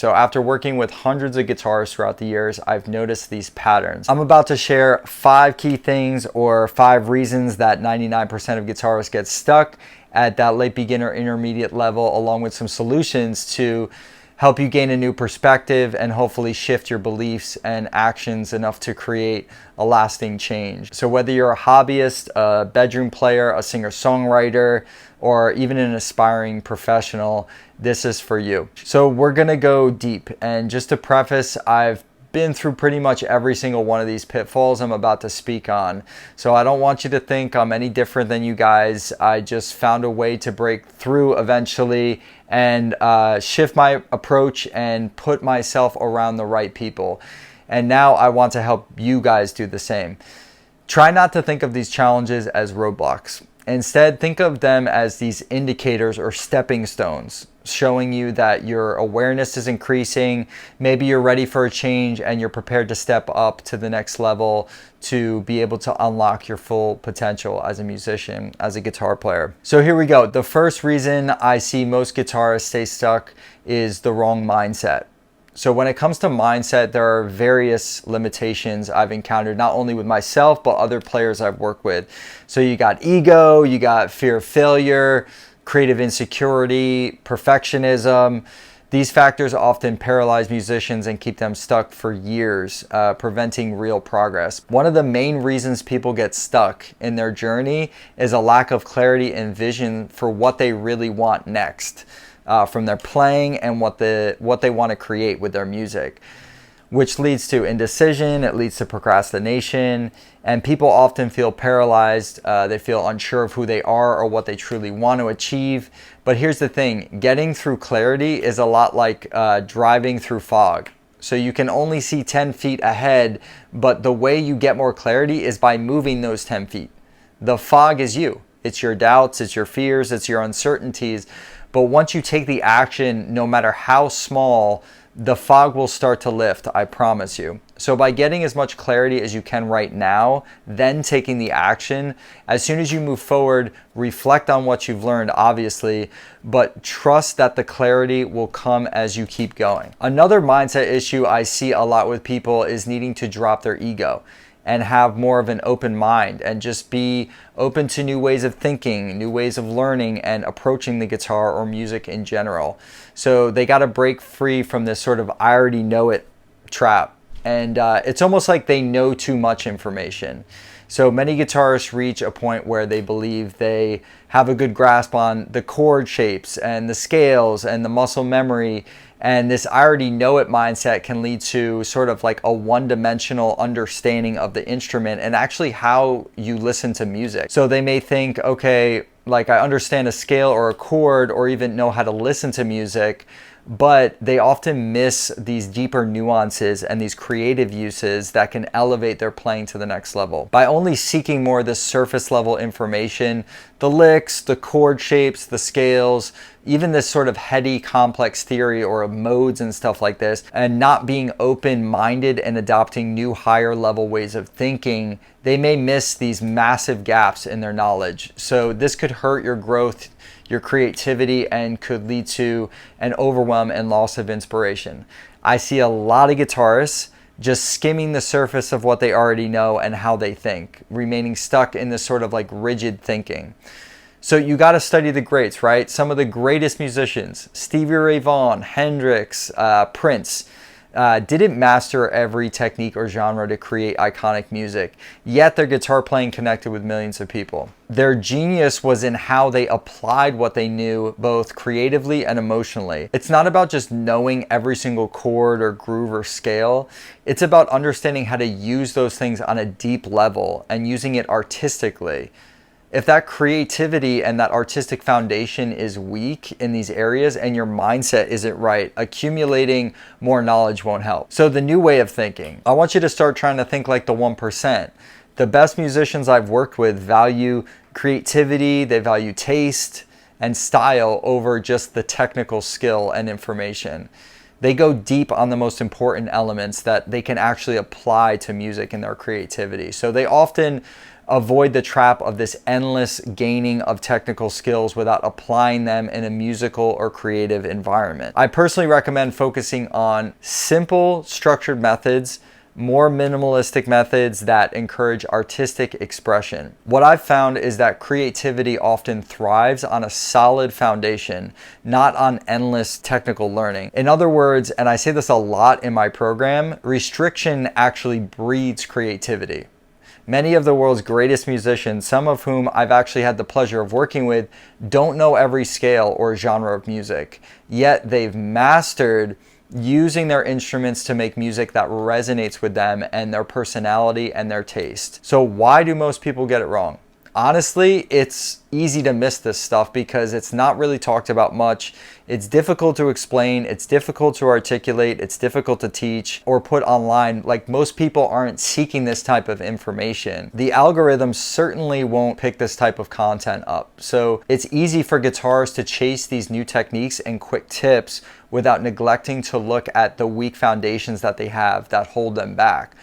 So after working with hundreds of guitarists throughout the years, I've noticed these patterns. I'm about to share 5 key things or 5 reasons that 99% of guitarists get stuck at that late beginner intermediate level, along with some solutions to help you gain a new perspective and hopefully shift your beliefs and actions enough to create a lasting change. So whether you're a hobbyist, a bedroom player, a singer-songwriter, or even an aspiring professional, this is for you. So we're gonna go deep. And just to preface, I've been through pretty much every single one of these pitfalls I'm about to speak on. So I don't want you to think I'm any different than you guys. I just found a way to break through eventually and shift my approach and put myself around the right people. And now I want to help you guys do the same. Try not to think of these challenges as roadblocks. Instead, think of them as these indicators or stepping stones, showing you that your awareness is increasing. Maybe you're ready for a change and you're prepared to step up to the next level to be able to unlock your full potential as a musician, as a guitar player. So here we go. The first reason I see most guitarists stay stuck is the wrong mindset. So when it comes to mindset, there are various limitations I've encountered, not only with myself, but other players I've worked with. So you got ego, you got fear of failure, creative insecurity, perfectionism. These factors often paralyze musicians and keep them stuck for years, preventing real progress. One of the main reasons people get stuck in their journey is a lack of clarity and vision for what they really want next. From their playing and what they want to create with their music, which leads to indecision, it leads to procrastination, and people often feel paralyzed. They feel unsure of who they are or what they truly want to achieve. But here's the thing, getting through clarity is a lot like driving through fog. So you can only see 10 feet ahead, but the way you get more clarity is by moving those 10 feet. The fog is you. It's your doubts, it's your fears, it's your uncertainties. But once you take the action, no matter how small, the fog will start to lift, I promise you. So by getting as much clarity as you can right now, then taking the action, as soon as you move forward, reflect on what you've learned, obviously, but trust that the clarity will come as you keep going. Another mindset issue I see a lot with people is needing to drop their ego and have more of an open mind and just be open to new ways of thinking, new ways of learning and approaching the guitar or music in general. So they got to break free from this sort of I already know it trap. And it's almost like they know too much information. So many guitarists reach a point where they believe they have a good grasp on the chord shapes and the scales and the muscle memory. And this I already know it mindset can lead to sort of like a one-dimensional understanding of the instrument and actually how you listen to music. So they may think, okay, like I understand a scale or a chord or even know how to listen to music, but they often miss these deeper nuances and these creative uses that can elevate their playing to the next level. By only seeking more of this surface level information, the licks, the chord shapes, the scales, even this sort of heady complex theory or modes and stuff like this, and not being open-minded and adopting new higher level ways of thinking, they may miss these massive gaps in their knowledge. So this could hurt your growth, your creativity, and could lead to an overwhelm and loss of inspiration. I see a lot of guitarists just skimming the surface of what they already know and how they think, remaining stuck in this sort of like rigid thinking. So you got to study the greats, right? Some of the greatest musicians, Stevie Ray Vaughan, Hendrix, Prince, didn't master every technique or genre to create iconic music, yet their guitar playing connected with millions of people. Their genius was in how they applied what they knew, both creatively and emotionally. It's not about just knowing every single chord or groove or scale. It's about understanding how to use those things on a deep level and using it artistically. If that creativity and that artistic foundation is weak in these areas and your mindset isn't right, accumulating more knowledge won't help. So the new way of thinking, I want you to start trying to think like the 1%. The best musicians I've worked with value creativity, they value taste and style over just the technical skill and information. They go deep on the most important elements that they can actually apply to music and their creativity. So they often avoid the trap of this endless gaining of technical skills without applying them in a musical or creative environment. I personally recommend focusing on simple, structured methods, more minimalistic methods that encourage artistic expression. What I've found is that creativity often thrives on a solid foundation, not on endless technical learning. In other words, and I say this a lot in my program, restriction actually breeds creativity. Many of the world's greatest musicians, some of whom I've actually had the pleasure of working with, don't know every scale or genre of music, yet they've mastered using their instruments to make music that resonates with them and their personality and their taste. So why do most people get it wrong? Honestly, it's easy to miss this stuff because it's not really talked about much. It's difficult to explain, it's difficult to articulate, it's difficult to teach or put online. Like, most people aren't seeking this type of information. The algorithm certainly won't pick this type of content up. So it's easy for guitarists to chase these new techniques and quick tips without neglecting to look at the weak foundations that they have that hold them back.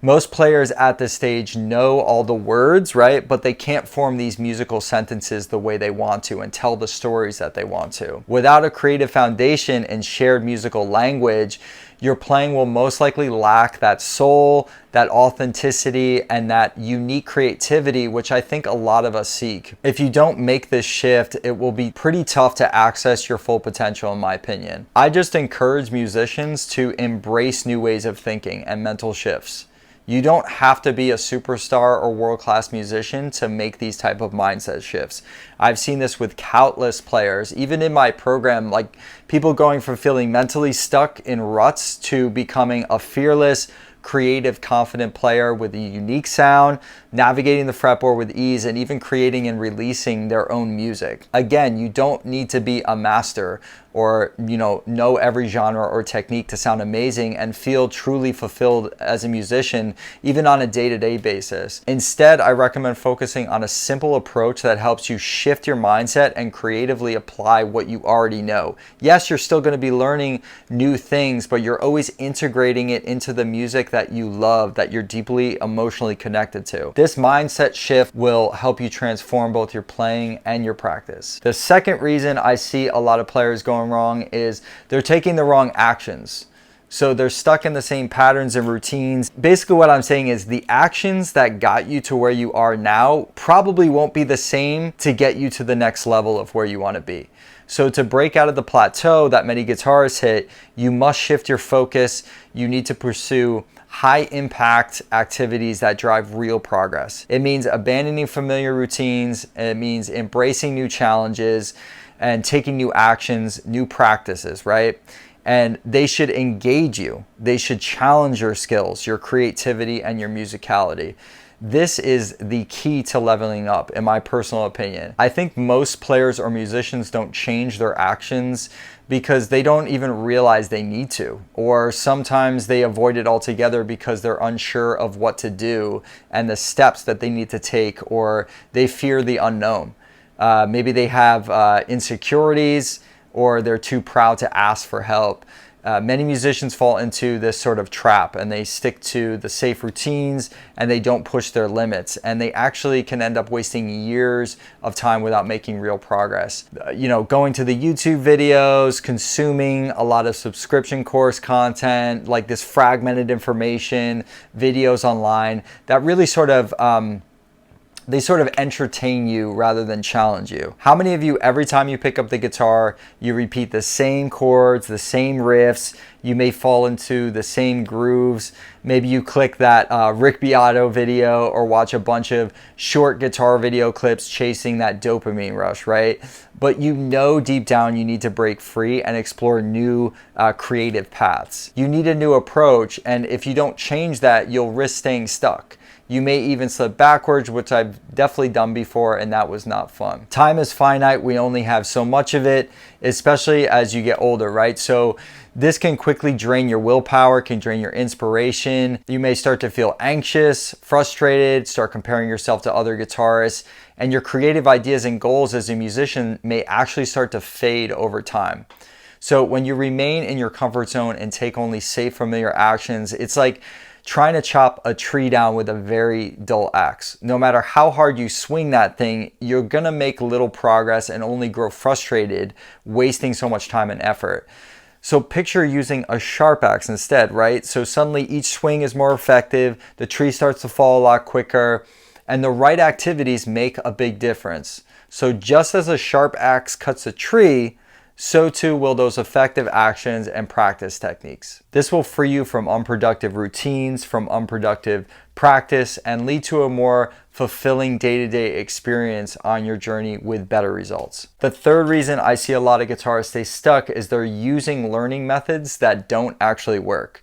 Most players at this stage know all the words, right? But they can't form these musical sentences the way they want to and tell the stories that they want to. Without a creative foundation and shared musical language, your playing will most likely lack that soul, that authenticity, and that unique creativity, which I think a lot of us seek. If you don't make this shift, it will be pretty tough to access your full potential, in my opinion. I just encourage musicians to embrace new ways of thinking and mental shifts. You don't have to be a superstar or world-class musician to make these type of mindset shifts. I've seen this with countless players, even in my program, like people going from feeling mentally stuck in ruts to becoming a fearless, creative, confident player with a unique sound, navigating the fretboard with ease, and even creating and releasing their own music. Again, you don't need to be a master or know every genre or technique to sound amazing and feel truly fulfilled as a musician, even on a day-to-day basis. Instead, I recommend focusing on a simple approach that helps you shift your mindset and creatively apply what you already know. Yes, you're still going to be learning new things, but you're always integrating it into the music that you love, that you're deeply emotionally connected to. This mindset shift will help you transform both your playing and your practice. The second reason I see a lot of players going wrong is they're taking the wrong actions. So they're stuck in the same patterns and routines. Basically what I'm saying is the actions that got you to where you are now probably won't be the same to get you to the next level of where you want to be. So to break out of the plateau that many guitarists hit, you must shift your focus. You need to pursue high impact activities that drive real progress. It means abandoning familiar routines. It means embracing new challenges and taking new actions, new practices, right? And they should engage you. They should challenge your skills, your creativity, and your musicality. This is the key to leveling up, in my personal opinion. I think most players or musicians don't change their actions because they don't even realize they need to, or sometimes they avoid it altogether because they're unsure of what to do and the steps that they need to take, or they fear the unknown. Maybe they have insecurities, or they're too proud to ask for help. Many musicians fall into this sort of trap and they stick to the safe routines and they don't push their limits, and they actually can end up wasting years of time without making real progress. Going to the YouTube videos, consuming a lot of subscription course content, like this fragmented information, videos online that really sort of they sort of entertain you rather than challenge you. How many of you, every time you pick up the guitar, you repeat the same chords, the same riffs, you may fall into the same grooves, maybe you click that Rick Beato video or watch a bunch of short guitar video clips chasing that dopamine rush, right? But deep down you need to break free and explore new creative paths. You need a new approach, and if you don't change that, you'll risk staying stuck. You may even slip backwards, which I've definitely done before, and that was not fun. Time is finite. We only have so much of it, especially as you get older, right? So this can quickly drain your willpower, can drain your inspiration. You may start to feel anxious, frustrated, start comparing yourself to other guitarists, and your creative ideas and goals as a musician may actually start to fade over time. So when you remain in your comfort zone and take only safe, familiar actions, it's like trying to chop a tree down with a very dull axe. No matter how hard you swing that thing, you're gonna make little progress and only grow frustrated, wasting so much time and effort. So picture using a sharp axe instead, right? So suddenly each swing is more effective, the tree starts to fall a lot quicker, and the right activities make a big difference. So just as a sharp axe cuts a tree, so too will those effective actions and practice techniques. This will free you from unproductive routines, from unproductive practice, and lead to a more fulfilling day-to-day experience on your journey with better results. The third reason I see a lot of guitarists stay stuck is they're using learning methods that don't actually work,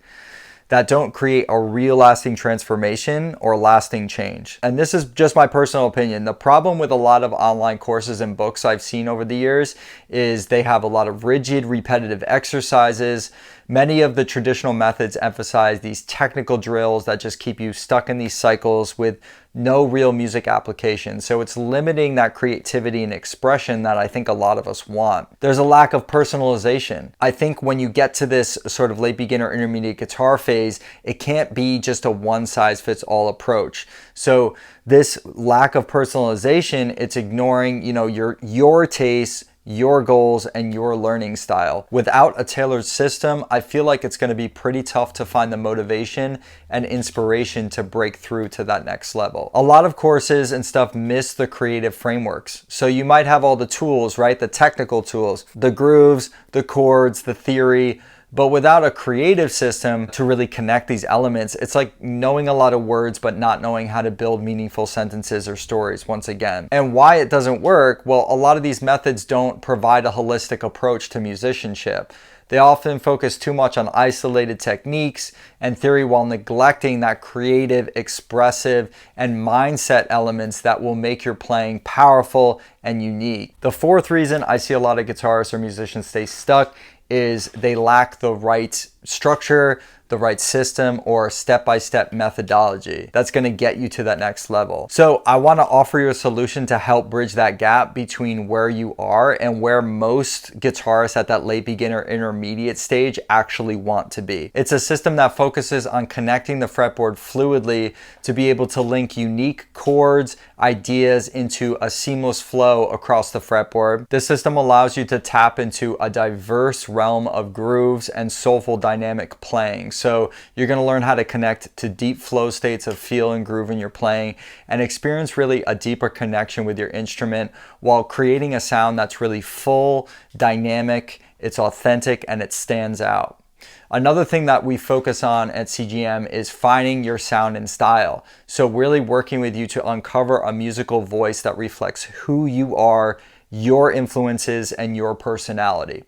that don't create a real lasting transformation or lasting change. And this is just my personal opinion. The problem with a lot of online courses and books I've seen over the years is they have a lot of rigid, repetitive exercises. Many of the traditional methods emphasize these technical drills that just keep you stuck in these cycles with no real music application. So it's limiting that creativity and expression that I think a lot of us want. There's a lack of personalization. I think when you get to this sort of late beginner intermediate guitar phase, it can't be just a one size fits all approach. So this lack of personalization, it's ignoring, your tastes, your goals, and your learning style. Without a tailored system, I feel like it's going to be pretty tough to find the motivation and inspiration to break through to that next level. A lot of courses and stuff miss the creative frameworks. So you might have all the tools, right? The technical tools, the grooves, the chords, the theory, but without a creative system to really connect these elements, it's like knowing a lot of words but not knowing how to build meaningful sentences or stories once again. And why it doesn't work? Well, a lot of these methods don't provide a holistic approach to musicianship. They often focus too much on isolated techniques and theory while neglecting that creative, expressive, and mindset elements that will make your playing powerful and unique. The fourth reason I see a lot of guitarists or musicians stay stuck is they lack the right structure, the right system, or step-by-step methodology that's going to get you to that next level. So I want to offer you a solution to help bridge that gap between where you are and where most guitarists at that late beginner intermediate stage actually want to be. It's a system that focuses on connecting the fretboard fluidly to be able to link unique chords, ideas into a seamless flow across the fretboard. This system allows you to tap into a diverse realm of grooves and soulful dynamic playing. So you're going to learn how to connect to deep flow states of feel and groove in your playing and experience really a deeper connection with your instrument while creating a sound that's really full, dynamic, it's authentic, and it stands out. Another thing that we focus on at CGM is finding your sound and style. So really working with you to uncover a musical voice that reflects who you are, your influences, and your personality.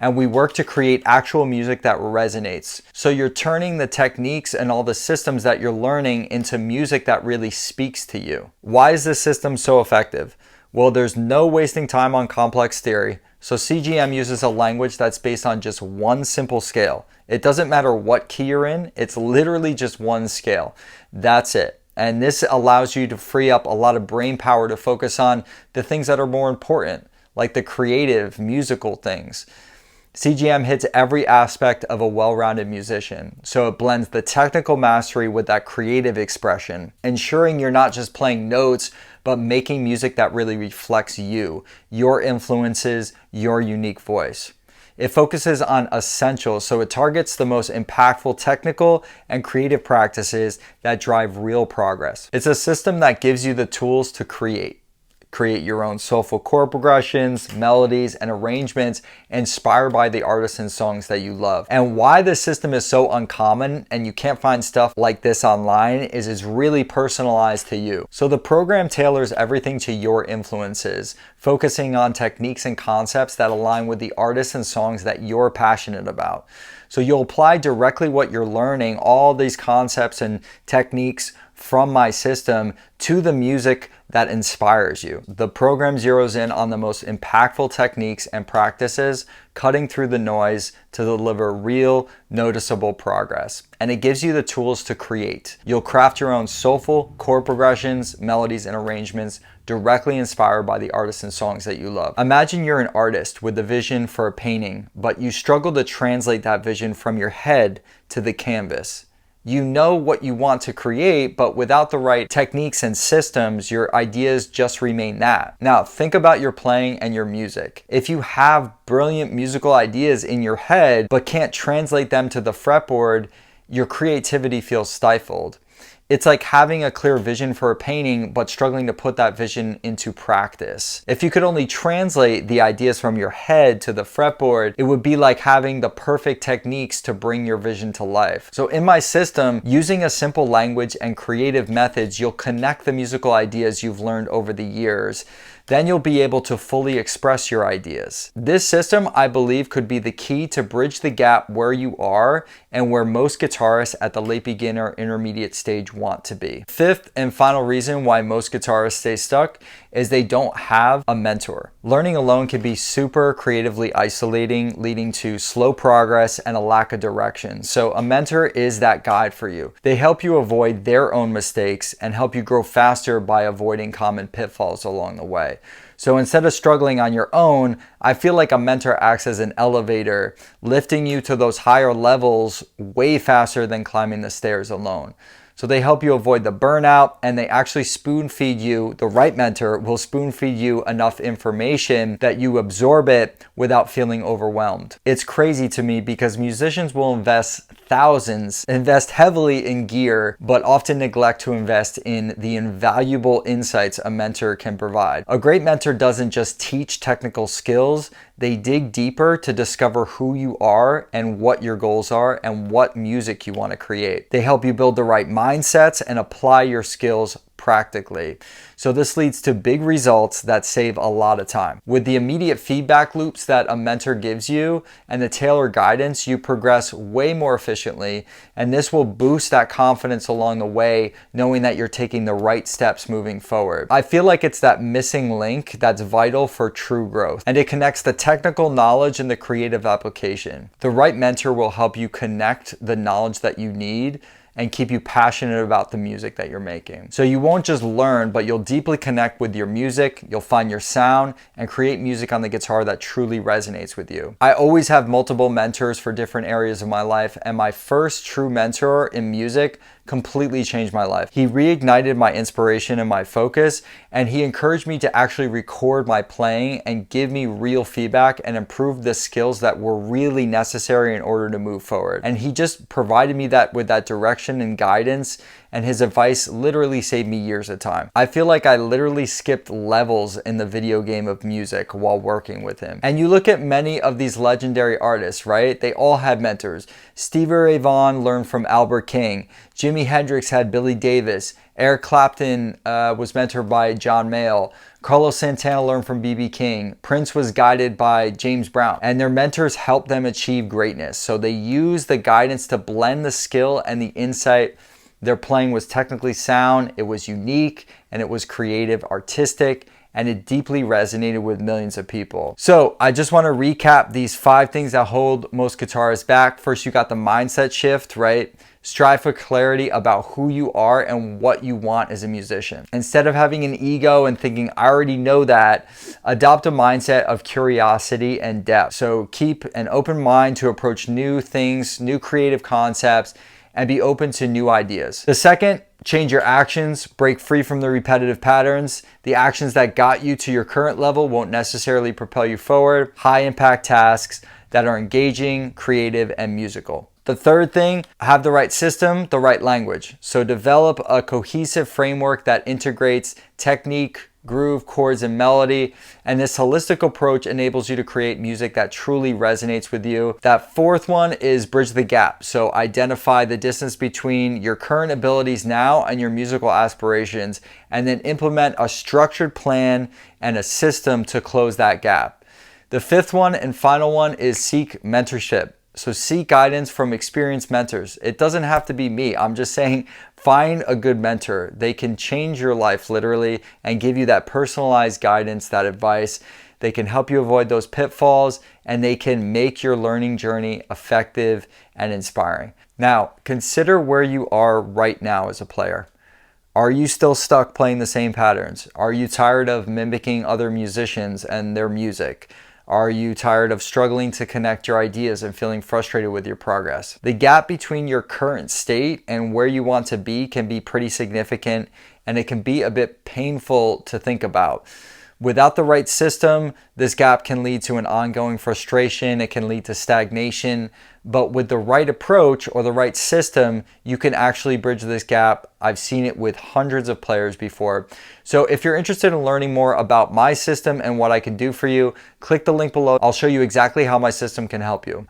And we work to create actual music that resonates. So you're turning the techniques and all the systems that you're learning into music that really speaks to you. Why is this system so effective? Well, there's no wasting time on complex theory. So CGM uses a language that's based on just one simple scale. It doesn't matter what key you're in, it's literally just one scale. That's it. And this allows you to free up a lot of brain power to focus on the things that are more important, like the creative, musical things. CGM hits every aspect of a well-rounded musician, so it blends the technical mastery with that creative expression, ensuring you're not just playing notes, but making music that really reflects you, your influences, your unique voice. It focuses on essentials, so it targets the most impactful technical and creative practices that drive real progress. It's a system that gives you the tools to create your own soulful chord progressions, melodies, and arrangements inspired by the artists and songs that you love. And why this system is so uncommon and you can't find stuff like this online is it's really personalized to you. So the program tailors everything to your influences, focusing on techniques and concepts that align with the artists and songs that you're passionate about. So you'll apply directly what you're learning, all these concepts and techniques from my system to the music that inspires you. The program zeroes in on the most impactful techniques and practices, cutting through the noise to deliver real, noticeable progress. And it gives you the tools to create. You'll craft your own soulful chord progressions, melodies, and arrangements directly inspired by the artists and songs that you love. Imagine you're an artist with a vision for a painting, but you struggle to translate that vision from your head to the canvas. You know what you want to create, but without the right techniques and systems, your ideas just remain that. Now, think about your playing and your music. If you have brilliant musical ideas in your head, but can't translate them to the fretboard, your creativity feels stifled. It's like having a clear vision for a painting, but struggling to put that vision into practice. If you could only translate the ideas from your head to the fretboard, it would be like having the perfect techniques to bring your vision to life. So in my system, using a simple language and creative methods, you'll connect the musical ideas you've learned over the years. Then you'll be able to fully express your ideas. This system, I believe, could be the key to bridge the gap where you are and where most guitarists at the late beginner intermediate stage want to be. Fifth and final reason why most guitarists stay stuck is they don't have a mentor. Learning alone can be super creatively isolating, leading to slow progress and a lack of direction. So a mentor is that guide for you. They help you avoid their own mistakes and help you grow faster by avoiding common pitfalls along the way. So instead of struggling on your own, I feel like a mentor acts as an elevator, lifting you to those higher levels way faster than climbing the stairs alone. So they help you avoid the burnout, and they actually spoon feed you. The right mentor will spoon feed you enough information that you absorb it without feeling overwhelmed. It's crazy to me because musicians will invest thousands, invest heavily in gear, but often neglect to invest in the invaluable insights a mentor can provide. A great mentor doesn't just teach technical skills, they dig deeper to discover who you are and what your goals are and what music you want to create. They help you build the right mindsets and apply your skills practically. So this leads to big results that save a lot of time. With the immediate feedback loops that a mentor gives you and the tailored guidance, you progress way more efficiently, and this will boost that confidence along the way, knowing that you're taking the right steps moving forward. I feel like it's that missing link that's vital for true growth, and it connects the technical knowledge and the creative application. The right mentor will help you connect the knowledge that you need and keep you passionate about the music that you're making. So you won't just learn, but you'll deeply connect with your music, you'll find your sound, and create music on the guitar that truly resonates with you. I always have multiple mentors for different areas of my life, and my first true mentor in music completely changed my life. He reignited my inspiration and my focus, and he encouraged me to actually record my playing and give me real feedback and improve the skills that were really necessary in order to move forward. And he just provided me that with that direction and guidance, and his advice literally saved me years of time. I feel like I literally skipped levels in the video game of music while working with him. And you look at many of these legendary artists, right? They all had mentors. Stevie Ray Vaughan learned from Albert King. Jimi Hendrix had Billy Davis. Eric Clapton was mentored by John Mayall. Carlos Santana learned from B.B. King. Prince was guided by James Brown. And their mentors helped them achieve greatness. So they used the guidance to blend the skill and the insight. Their playing was technically sound, it was unique, and it was creative, artistic, and it deeply resonated with millions of people. So I just want to recap these 5 things that hold most guitarists back. First, you got the mindset shift, right? Strive for clarity about who you are and what you want as a musician. Instead of having an ego and thinking, I already know that, adopt a mindset of curiosity and depth. So keep an open mind to approach new things, new creative concepts, and be open to new ideas. The second, change your actions, break free from the repetitive patterns. The actions that got you to your current level won't necessarily propel you forward. High impact tasks that are engaging, creative, and musical. The third thing, have the right system, the right language. So develop a cohesive framework that integrates technique, groove, chords, and melody. And this holistic approach enables you to create music that truly resonates with you. That fourth one is bridge the gap. So identify the distance between your current abilities now and your musical aspirations, and then implement a structured plan and a system to close that gap. The fifth one and final one is seek mentorship. So seek guidance from experienced mentors. It doesn't have to be me. I'm just saying find a good mentor. They can change your life literally and give you that personalized guidance, that advice. They can help you avoid those pitfalls, and they can make your learning journey effective and inspiring. Now, consider where you are right now as a player. Are you still stuck playing the same patterns? Are you tired of mimicking other musicians and their music? Are you tired of struggling to connect your ideas and feeling frustrated with your progress? The gap between your current state and where you want to be can be pretty significant, and it can be a bit painful to think about. Without the right system, this gap can lead to an ongoing frustration. It can lead to stagnation. But with the right approach or the right system, you can actually bridge this gap. I've seen it with hundreds of players before. So if you're interested in learning more about my system and what I can do for you, click the link below. I'll show you exactly how my system can help you.